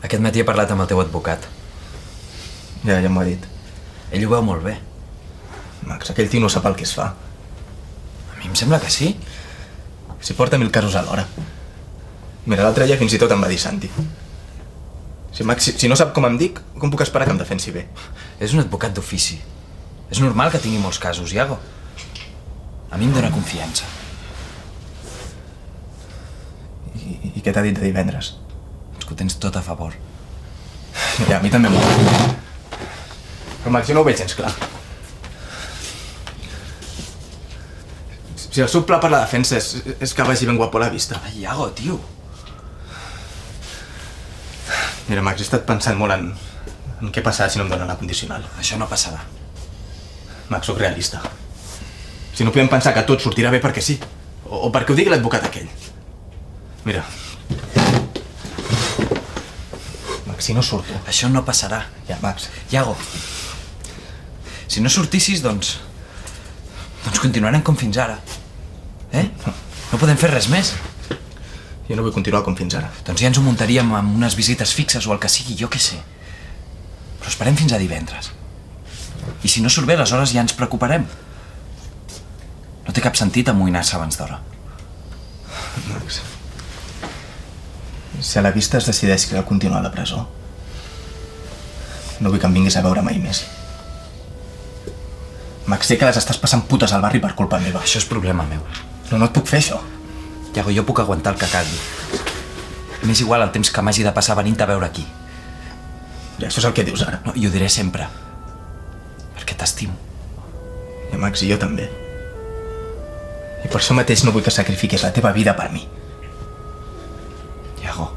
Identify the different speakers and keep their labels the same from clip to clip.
Speaker 1: Aquest matí he parlat amb el teu advocat.
Speaker 2: Ja m'ho ha dit.
Speaker 1: Ell ho veu molt bé.
Speaker 2: Max, aquell tio no sap el que es fa.
Speaker 1: A mi em sembla que sí.
Speaker 2: Si porta 1000 casos alhora. Mira, l'altre dia fins i tot em va dir Santi. Max, si no sap com em dic, com puc esperar que em defensi bé?
Speaker 1: És un advocat d'ofici. És normal que tingui molts casos, Iago. A mi em dóna confiança.
Speaker 2: I què t'ha dit de divendres?
Speaker 1: És que ho tens tot a favor.
Speaker 2: Ja, a mi també m'ho va dir. Però Max, jo no ho veig gens clar. Si el seu pla per la defensa és que vagi ben guapo a la vista.
Speaker 1: Ai, Iago, tio.
Speaker 2: Mira, Max, he estat pensant molt en què passarà si no em donen la condicional.
Speaker 1: Això no passarà.
Speaker 2: Max, soc realista. Si no podem pensar que tot sortirà bé perquè sí. O perquè ho digui l'advocat aquell. Mira. Max, si no surto...
Speaker 1: Això no passarà.
Speaker 2: Ja, Max.
Speaker 1: Iago, si no sortissis, doncs continuarem com fins ara. No podem fer res més.
Speaker 2: Jo no vull continuar com fins ara.
Speaker 1: Doncs ja ens ho muntaríem amb unes visites fixes o el que sigui, jo què sé. Però esperem fins a divendres. I si no surt bé, aleshores ja ens preocuparem. No té cap sentit amoïnar-se abans d'hora.
Speaker 2: Max, si a la vista es decideix que cal continuar a la presó, no vull que em vinguis a veure mai més. Max, sé que les estàs passant putes al barri per culpa meva.
Speaker 1: Això és problema meu.
Speaker 2: No et puc fer això.
Speaker 1: Iago, jo puc aguantar el que calgui. M'és igual el temps que m'hagi de passar venint a veure aquí.
Speaker 2: Ja, això és el que dius ara.
Speaker 1: No, i ho diré sempre. Perquè t'estimo.
Speaker 2: I Max, i jo també. I per això mateix no vull que sacrifiquis la teva vida per mi.
Speaker 1: Iago.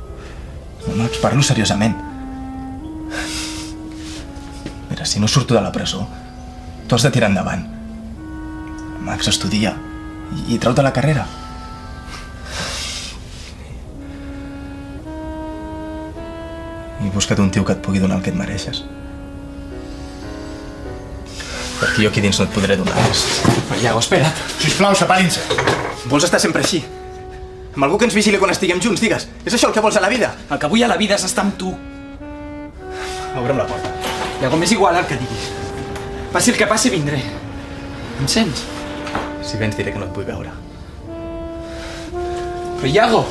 Speaker 2: No, Max, parlo seriosament. Mira, si no surto de la presó, tu has de tirar endavant. Max, estudia i treu-te la carrera. I busca't un tio que et pugui donar el que et mereixes. Perquè jo aquí dins no et podré donar res.
Speaker 1: Però Iago, espera't.
Speaker 2: Sisplau, separin-se. Vols estar sempre així? Amb algú que ens vigili quan estiguem junts, digues. És això el que vols a la vida?
Speaker 1: El que vull a la vida és estar amb tu.
Speaker 2: Obre'm la porta.
Speaker 1: Iago, m'és igual el que diguis. Passi el que passi, vindré. Em sents?
Speaker 2: Si vens diré que no et vull veure.
Speaker 1: Però Iago...